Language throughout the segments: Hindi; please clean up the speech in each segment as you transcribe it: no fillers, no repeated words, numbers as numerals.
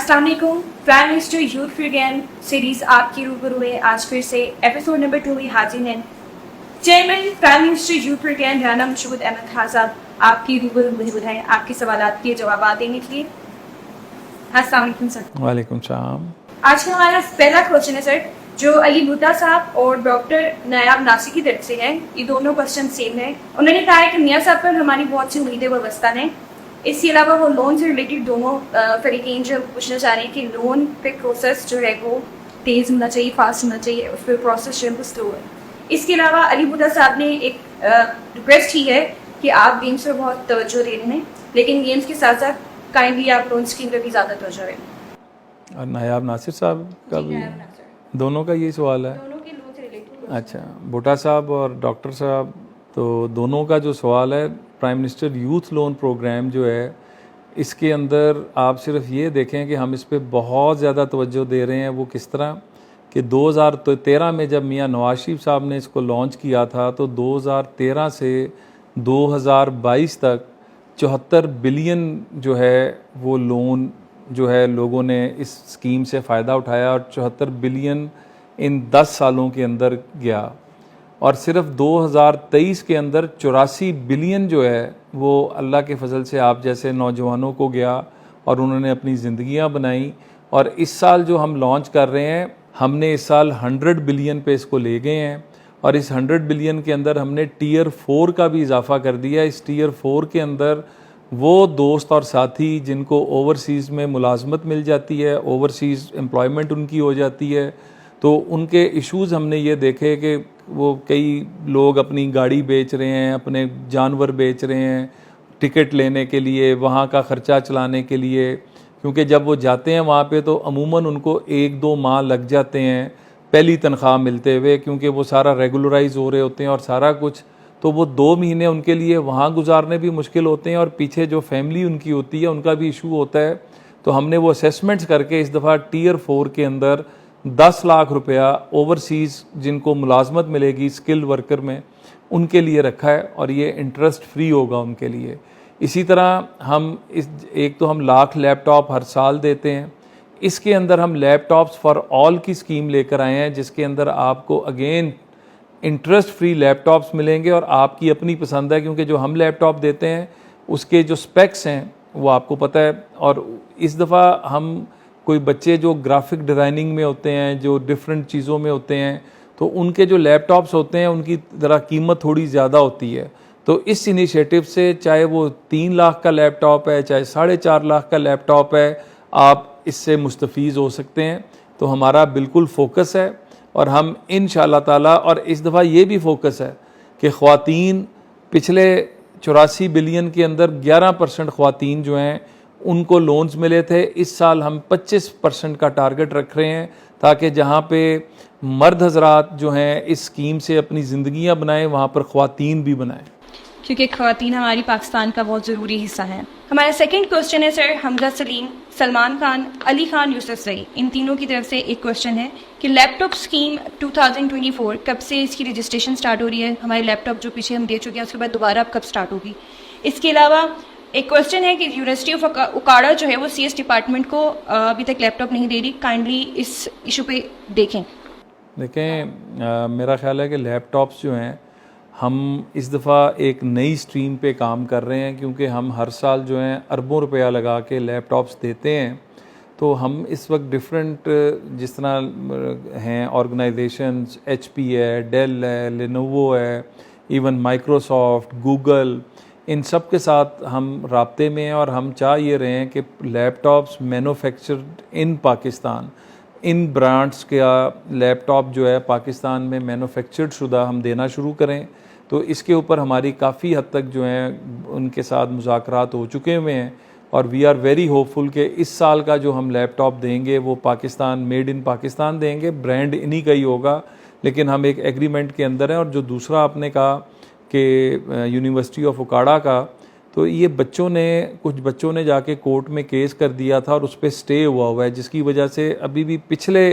अस्सलाम वालेकुम। Prime minister youth for game series आपकी रूबरू में आज फिर से एपिसोड नंबर 2 में हाजिर हैं। Chairman prime minister youth for game Rana Mashhood Ahmad Khan साहब आपकी रूबरू में बुधाएं आपके सवालात के जवाब देने के लिए। अस्सलाम वालेकुम सर। वालेकुम सलाम। आज का हमारा पहला क्वेश्चन है सर, जो अली भुट्टा साहब और डॉक्टर नायाब नासिर की तरफ से है। ये दोनों क्वेश्चन सेम है। उन्होंने कहा है कि मियाँ साहब पर हमारी बहुत सी उम्मीदें वाबस्ता हैं। इसके अलावा वो लोन से रिलेटेड दोनों फरीकीन जो पूछना चाह रहे हैं कि लोन पे प्रोसेस जो है वो तेज़ होना चाहिए, फास्ट होना चाहिए, उस पर प्रोसेस जो है वो स्लो है। इसके अलावा अली भुट्टा साहब ने एक रिक्वेस्ट की है कि आप गेम्स पर बहुत तवज्जो दे रहे हैं, लेकिन गेम्स के साथ साथ काइंडली आप लोन स्कीम पर भी ज़्यादा तवज्जो दें। और नायाब नासिर साहब का भी दोनों का यही सवाल है। दोनों के लोन से रिलेटेड। अच्छा, भुट्टा साहब और डॉक्टर साहब, तो दोनों का जो सवाल है, prime minister youth loan programme जो है, इसके अंदर आप सिर्फ ये देखें कि हम इस पे बहुत ज़्यादा तवज्जो दे रहे हैं। वो किस तरह कि 2013 में जब मियाँ नवाज शरीफ साहब ने इसको लॉन्च किया था, तो 2013 से 2022 तक 74 बिलियन जो है वो लोन जो है लोगों ने इस स्कीम से फ़ायदा उठाया, और 74 बिलियन इन 10 सालों के अंदर गया। और सिर्फ 2023 के अंदर 84 बिलियन जो है वो अल्लाह के फजल से आप जैसे नौजवानों को गया और उन्होंने अपनी ज़िंदगियां बनाई। और इस साल जो हम लॉन्च कर रहे हैं, हमने इस साल 100 बिलियन पे इसको ले गए हैं। और इस 100 बिलियन के अंदर हमने टीयर 4 का भी इजाफा कर दिया। इस टीयर 4 के अंदर वो दोस्त और साथी जिनको ओवरसीज़ में मुलाजमत मिल जाती है, ओवरसीज़ एम्प्लॉयमेंट उनकी हो जाती है, तो उनके इश्यूज़ हमने ये देखे कि वो कई लोग अपनी गाड़ी बेच रहे हैं, अपने जानवर बेच रहे हैं टिकट लेने के लिए, वहाँ का ख़र्चा चलाने के लिए, क्योंकि जब वो जाते हैं वहाँ पे तो अमूमन उनको 1-2 माह लग जाते हैं पहली तनख्वाह मिलते हुए, क्योंकि वो सारा रेगुलराइज हो रहे होते हैं और सारा कुछ, तो वो 2 महीने उनके लिए वहाँ गुजारने भी मुश्किल होते हैं, और पीछे जो फैमिली उनकी होती है उनका भी इशू होता है। तो हमने वो असेसमेंट्स करके इस दफ़ा टीयर 4 के अंदर 10 लाख रुपया ओवरसीज़ जिनको मुलाजमत मिलेगी स्किल वर्कर में, उनके लिए रखा है, और ये इंटरेस्ट फ्री होगा उनके लिए। इसी तरह हम एक तो हम लाख लैपटॉप हर साल देते हैं। इसके अंदर हम लैपटॉप्स फॉर ऑल की स्कीम लेकर आए हैं, जिसके अंदर आपको अगेन इंटरेस्ट फ्री लैपटॉप्स मिलेंगे, और आपकी अपनी पसंद है, क्योंकि जो हम लैपटॉप देते हैं उसके जो स्पेक्स हैं वो आपको पता है। और इस दफ़ा हम कोई बच्चे जो ग्राफिक डिज़ाइनिंग में होते हैं, जो डिफरेंट चीज़ों में होते हैं, तो उनके जो लैपटॉप्स होते हैं उनकी ज़रा कीमत थोड़ी ज़्यादा होती है। तो इस इनिशिएटिव से, चाहे वो 3 लाख का लैपटॉप है, चाहे 4.5 लाख का लैपटॉप है, आप इससे मुस्तफ़ीज़ हो सकते हैं। तो हमारा बिल्कुल फोकस है, और हम इंशाअल्लाह ताला, और इस दफ़ा ये भी फोकस है कि ख़वातीन, पिछले 84 बिलियन के अंदर 11% ख़वातीन जो हैं उनको लोन्स मिले थे। इस साल हम 25% का टारगेट रख रहे हैं, ताकि जहाँ पे मर्द हजरात जो हैं इस स्कीम से अपनी ज़िंदगियाँ बनाएं, वहाँ पर ख़वातीन भी बनाएं, क्योंकि ख़वातीन हमारी पाकिस्तान का बहुत ज़रूरी हिस्सा है। हमारा सेकंड क्वेश्चन है सर, हमजा सलीम, सलमान खान, अली खान, यूसुफ रई, इन तीनों की तरफ से एक क्वेश्चन है कि लैपटॉप स्कीम 2024 कब से इसकी रजिस्ट्रेशन स्टार्ट हो रही है? हमारे लैपटॉप जो पीछे हम दे चुके हैं उसके बाद दोबारा अब कब स्टार्ट होगी? इसके अलावा एक क्वेश्चन है कि यूनिवर्सिटी ऑफ उकाड़ा जो है वो CS डिपार्टमेंट को अभी तक लैपटॉप नहीं दे रही। काइंडली इस इशू पे देखें। मेरा ख्याल है कि लैपटॉप्स जो हैं, हम इस दफ़ा एक नई स्ट्रीम पे काम कर रहे हैं, क्योंकि हम हर साल जो हैं अरबों रुपया लगा के लैपटॉप्स देते हैं। तो हम इस वक्त डिफरेंट जिस तरह हैं ऑर्गेनाइजेशंस, HP है, डेल है, लेनोवो है, इवन माइक्रोसॉफ्ट, गूगल, इन सब के साथ हम राब्ते में हैं, और हम चाह ये रहे हैं कि laptops manufactured in Pakistan, in brands का लैपटॉप जो है पाकिस्तान में मैन्युफैक्चर्ड शुदा हम देना शुरू करें। तो इसके ऊपर हमारी काफ़ी हद तक जो हैं उनके साथ मुज़ाकरात हो चुके हुए हैं, और वी आर वेरी होपफुल कि इस साल का जो हम लैपटॉप देंगे वो पाकिस्तान, मेड इन पाकिस्तान देंगे, ब्रांड इन्हीं का ही होगा, लेकिन हम एक एग्रीमेंट के अंदर हैं। और जो दूसरा आपने कहा कि यूनिवर्सिटी ऑफ उकाड़ा का, तो ये कुछ बच्चों ने जाके कोर्ट में केस कर दिया था और उस पर स्टे हुआ है, जिसकी वजह से अभी भी पिछले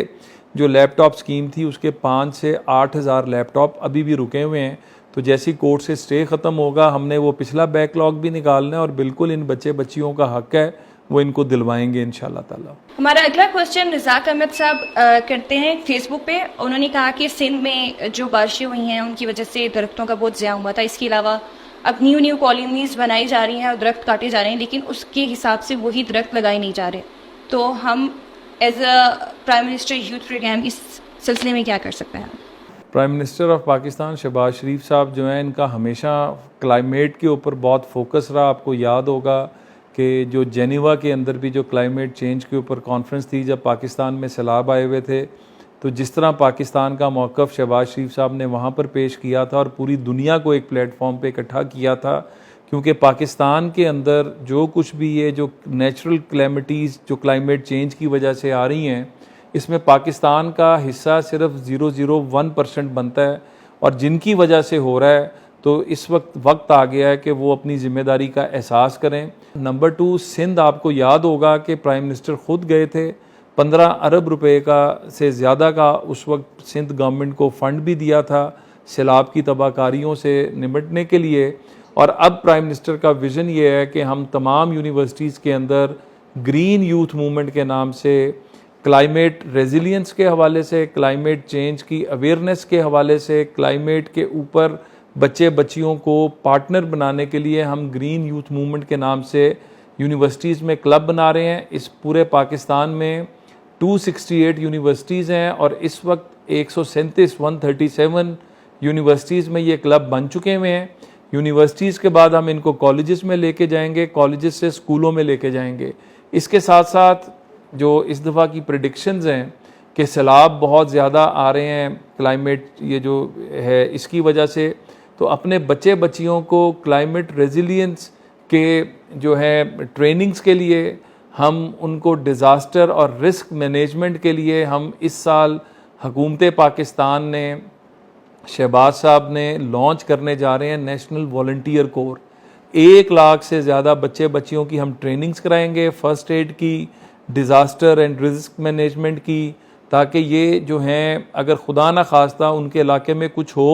जो लैपटॉप स्कीम थी उसके 5 से 8 हज़ार लैपटॉप अभी भी रुके हुए हैं। तो जैसी कोर्ट से स्टे ख़त्म होगा, हमने वो पिछला बैकलॉग भी निकालना है, और बिल्कुल इन बच्चियों का हक़ है वो इनको दिलवाएंगे इंशाल्लाह ताला। हमारा अगला क्वेश्चन रज़ाक अहमद साहब करते हैं फेसबुक पे। उन्होंने कहा कि सिंध में जो बारिशें हुई हैं उनकी वजह से दरख्तों का बहुत ज़्यादा हुआ था। इसके अलावा अब न्यू कॉलोनीज बनाई जा रही हैं और दरख्त काटे जा रहे हैं, लेकिन उसके हिसाब से वही दरख्त लगाए नहीं जा रहे। तो हम as a prime minister youth programme इस सिलसिले में क्या कर सकते हैं? Prime minister of Pakistan Shahbaz Sharif साहब जो हैं, इनका हमेशा क्लाइमेट के ऊपर बहुत फोकस रहा। आपको याद होगा कि जो जेनीवा के अंदर भी जो क्लाइमेट चेंज के ऊपर कॉन्फ्रेंस थी, जब पाकिस्तान में सैलाब आए हुए थे, तो जिस तरह पाकिस्तान का मौक़िफ़ शहबाज शरीफ साहब ने वहाँ पर पेश किया था और पूरी दुनिया को एक प्लेटफॉर्म पे इकट्ठा किया था, क्योंकि पाकिस्तान के अंदर जो कुछ भी ये जो नेचुरल क्लैमिटीज़ जो क्लाइमेट चेंज की वजह से आ रही हैं, इसमें पाकिस्तान का हिस्सा सिर्फ 0.01% बनता है, और जिनकी वजह से हो रहा है, तो इस वक्त आ गया है कि वो अपनी ज़िम्मेदारी का एहसास करें। नंबर 2, सिंध आपको याद होगा कि प्राइम मिनिस्टर ख़ुद गए थे, 15 अरब रुपए का से ज़्यादा का उस वक्त सिंध गवर्नमेंट को फ़ंड भी दिया था सैलाब की तबाहकारियों से निपटने के लिए। और अब प्राइम मिनिस्टर का विज़न ये है कि हम तमाम यूनिवर्सिटीज़ के अंदर ग्रीन यूथ मूवमेंट के नाम से क्लाइमेट रेजिलियंस के हवाले से, क्लाइमेट चेंज की अवेयरनेस के हवाले से, क्लाइमेट के ऊपर बच्चे बच्चियों को पार्टनर बनाने के लिए हम ग्रीन यूथ मूवमेंट के नाम से यूनिवर्सिटीज़ में क्लब बना रहे हैं। इस पूरे पाकिस्तान में 268 यूनिवर्सिटीज़ हैं और इस वक्त 137 यूनिवर्सिटीज़ में ये क्लब बन चुके हुए हैं। यूनिवर्सिटीज़ के बाद हम इनको कॉलेजेस में लेके जाएंगे, कॉलेजेस से स्कूलों में लेके जाएंगे। इसके साथ साथ जो इस दफ़ा की प्रेडिक्शंस हैं कि सैलाब बहुत ज़्यादा आ रहे हैं, क्लाइमेट ये जो है इसकी वजह से, तो अपने बच्चे बच्चियों को क्लाइमेट रेजिलियंस के जो है ट्रेनिंग्स के लिए हम उनको डिज़ास्टर और रिस्क मैनेजमेंट के लिए हम इस साल हुकूमत पाकिस्तान ने, शहबाज साहब ने लॉन्च करने जा रहे हैं नेशनल वॉलंटियर कोर। 1 लाख से ज़्यादा बच्चे बच्चियों की हम ट्रेनिंग्स कराएंगे, फ़र्स्ट एड की, डिज़ास्टर एंड रिस्क मैनेजमेंट की, ताकि ये जो हैं अगर खुदा न खास्ता उनके इलाके में कुछ हो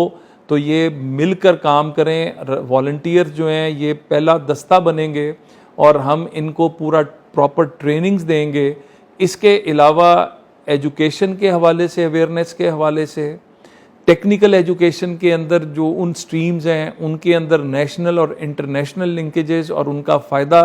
तो ये मिलकर काम करें। वॉलंटियर्स जो हैं ये पहला दस्ता बनेंगे और हम इनको पूरा प्रॉपर ट्रेनिंग्स देंगे। इसके अलावा एजुकेशन के हवाले से, अवेयरनेस के हवाले से, टेक्निकल एजुकेशन के अंदर जो उन स्ट्रीम्स हैं उनके अंदर नेशनल और इंटरनेशनल लिंकेजेस और उनका फ़ायदा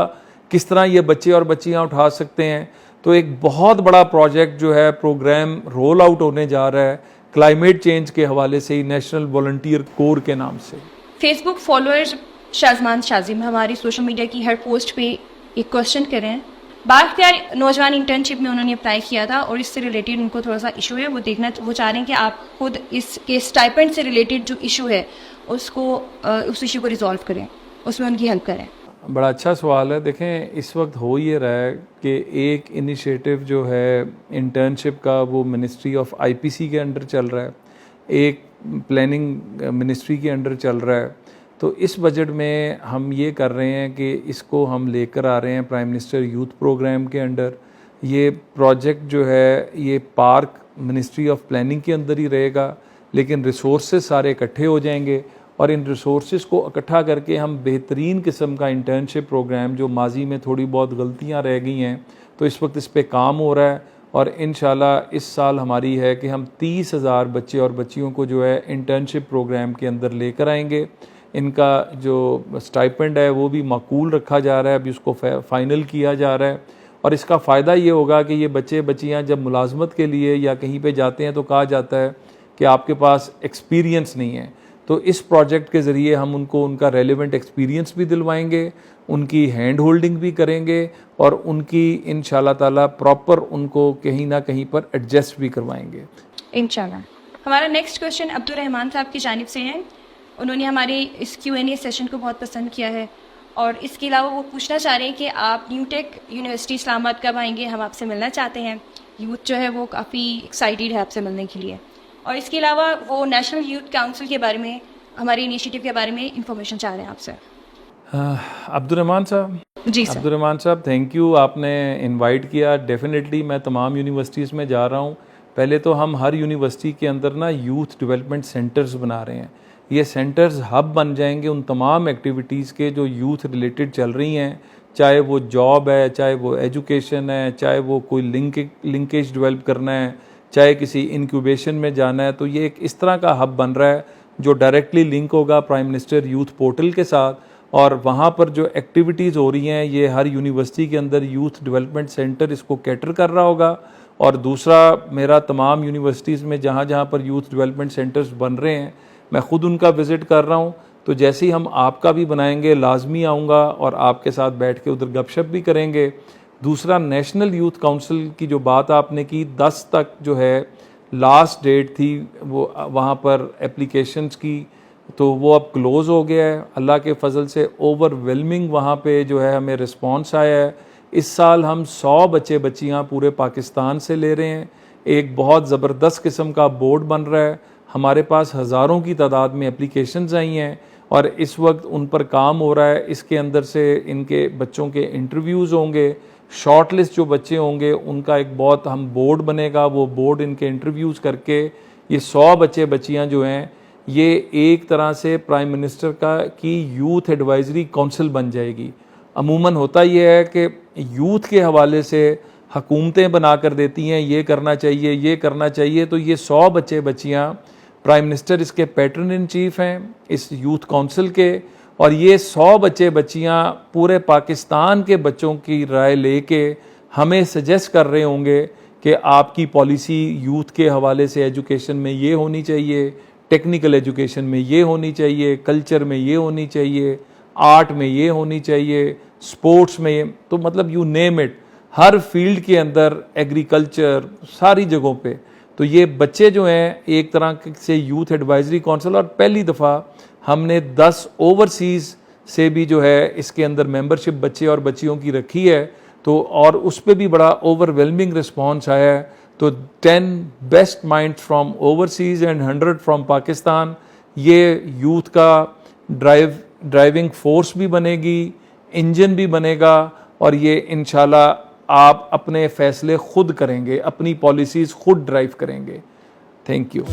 किस तरह ये बच्चे और बच्चियां उठा सकते हैं। तो एक बहुत बड़ा प्रोजेक्ट जो है, प्रोग्राम रोल आउट होने जा रहा है क्लाइमेट चेंज के हवाले से ही, नेशनल वॉलंटियर कोर के नाम से। फेसबुक फॉलोअर्स शाजमान शाजिम हमारी सोशल मीडिया की हर पोस्ट पे एक क्वेश्चन कर रहे हैं। बाख्तियार नौजवान इंटर्नशिप में उन्होंने अप्लाई किया था और इससे रिलेटेड उनको थोड़ा सा इशू है, वो चाह रहे हैं कि आप खुद इसके स्टाइपेंड से रिलेटेड जो इशू है उसको उस इशू को रिजॉल्व करें, उसमें उनकी हेल्प करें। बड़ा अच्छा सवाल है। देखें, इस वक्त हो ये रहा है कि एक इनिशिएटिव जो है इंटर्नशिप का वो मिनिस्ट्री ऑफ आईपीसी के अंडर चल रहा है, एक प्लानिंग मिनिस्ट्री के अंडर चल रहा है। तो इस बजट में हम ये कर रहे हैं कि इसको हम लेकर आ रहे हैं प्राइम मिनिस्टर यूथ प्रोग्राम के अंडर। ये प्रोजेक्ट जो है ये पार्क मिनिस्ट्री ऑफ प्लानिंग के अंदर ही रहेगा, लेकिन रिसोर्सेज सारे इकट्ठे हो जाएंगे और इन रिसोर्सेज को इकट्ठा करके हम बेहतरीन किस्म का इंटर्नशिप प्रोग्राम, जो माजी में थोड़ी बहुत गलतियां रह गई हैं, तो इस वक्त इस पे काम हो रहा है और इंशाल्लाह इस साल हमारी है कि हम 30,000 बच्चे और बच्चियों को जो है इंटर्नशिप प्रोग्राम के अंदर लेकर आएंगे। इनका जो स्टाइपेंड है वो भी माकूल रखा जा रहा है, अभी उसको फाइनल किया जा रहा है और इसका फ़ायदा ये होगा कि ये बच्चे बच्चियां जब मुलाजमत के लिए या कहीं पे जाते हैं तो कहा जाता है कि आपके पास एक्सपीरियंस नहीं है। तो इस प्रोजेक्ट के ज़रिए हम उनको उनका रेलेवेंट एक्सपीरियंस भी दिलवाएंगे, उनकी हैंड होल्डिंग भी करेंगे और उनकी इंशाल्लाह ताला प्रॉपर उनको कहीं ना कहीं पर एडजस्ट भी करवाएंगे इंशाल्लाह। हमारा नेक्स्ट क्वेश्चन अब्दुल रहमान साहब की जानिब से है। उन्होंने हमारे इस Q&A सेशन को बहुत पसंद किया है और इसके अलावा वो पूछना चाह रहे हैं कि आप न्यू टेक यूनिवर्सिटी इस्लामाबाद कब आएंगे, हम आपसे मिलना चाहते हैं। यूथ जो है वो काफ़ी एक्साइटेड है आपसे मिलने के लिए और इसके अलावा वो नेशनल यूथ काउंसिल के बारे में, हमारे इनिशिएटिव के बारे में इंफॉर्मेशन चाह रहे हैं आपसे। अब्दुल रहमान साहब। जी सर। अब्दुल रहमान साहब, थैंक यू, आपने इनवाइट किया। डेफिनेटली मैं तमाम यूनिवर्सिटीज़ में जा रहा हूँ। पहले तो हम हर यूनिवर्सिटी के अंदर ना यूथ डेवलपमेंट सेंटर्स बना रहे हैं। ये सेंटर्स हब बन जाएंगे उन तमाम एक्टिविटीज़ के जो यूथ रिलेटेड चल रही हैं, चाहे वो जॉब है, चाहे वो एजुकेशन है, चाहे वो कोई लिंकेज डेवलप करना है, चाहे किसी इंक्यूबेशन में जाना है। तो ये एक इस तरह का हब बन रहा है जो डायरेक्टली लिंक होगा प्राइम मिनिस्टर यूथ पोर्टल के साथ, और वहाँ पर जो एक्टिविटीज़ हो रही हैं ये हर यूनिवर्सिटी के अंदर यूथ डेवलपमेंट सेंटर इसको कैटर कर रहा होगा। और दूसरा, मेरा तमाम यूनिवर्सिटीज़ में जहाँ जहाँ पर यूथ डेवलपमेंट सेंटर्स बन रहे हैं मैं ख़ुद उनका विज़िट कर रहा हूँ। तो जैसे ही हम आपका भी बनाएंगे लाजमी आऊँगा और आपके साथ बैठ के उधर गपशप भी करेंगे। दूसरा, नेशनल यूथ काउंसिल की जो बात आपने की, 10 तक जो है लास्ट डेट थी वो वहाँ पर एप्लीकेशंस की, तो वो अब क्लोज़ हो गया है। अल्लाह के फजल से ओवरवेलमिंग वहाँ पे जो है हमें रिस्पांस आया है। इस साल हम 100 बच्चे बच्चियाँ पूरे पाकिस्तान से ले रहे हैं। एक बहुत ज़बरदस्त किस्म का बोर्ड बन रहा है। हमारे पास हज़ारों की तादाद में एप्लीकेशंस आई हैं और इस वक्त उन पर काम हो रहा है। इसके अंदर से इनके बच्चों के इंटरव्यूज़ होंगे, शॉर्ट लिस्ट जो बच्चे होंगे उनका एक बहुत हम बोर्ड बनेगा, वो बोर्ड इनके इंटरव्यूज़ करके ये 100 बच्चे बच्चियाँ जो हैं ये एक तरह से प्राइम मिनिस्टर की यूथ एडवाइजरी काउंसिल बन जाएगी। अमूमन होता यह है कि यूथ के हवाले से हुकूमतें बना कर देती हैं, ये करना चाहिए, ये करना चाहिए। तो ये 100 बच्चे बच्चियाँ, प्राइम मिनिस्टर इसके पैटर्न इन चीफ हैं इस यूथ काउंसिल के, और ये 100 बच्चे बच्चियाँ पूरे पाकिस्तान के बच्चों की राय लेके हमें सजेस्ट कर रहे होंगे कि आपकी पॉलिसी यूथ के हवाले से एजुकेशन में ये होनी चाहिए, टेक्निकल एजुकेशन में ये होनी चाहिए, कल्चर में ये होनी चाहिए, आर्ट में ये होनी चाहिए, स्पोर्ट्स में ये, तो मतलब you name it, her field के अंदर, एग्रीकल्चर, सारी जगहों पे। तो ये बच्चे जो हैं एक तरह से यूथ एडवाइजरी काउंसिल, और पहली दफ़ा हमने 10 ओवरसीज़ से भी जो है इसके अंदर मेंबरशिप बच्चे और बच्चियों की रखी है। तो और उस पर भी बड़ा ओवरवेलमिंग रिस्पॉन्स आया है। तो 10 best minds from overseas and 100 from Pakistan, ये यूथ का ड्राइविंग फोर्स भी बनेगी, इंजन भी बनेगा, और ये इंशाल्लाह आप अपने फैसले खुद करेंगे, अपनी पॉलिसीज़ खुद ड्राइव करेंगे। Thank you.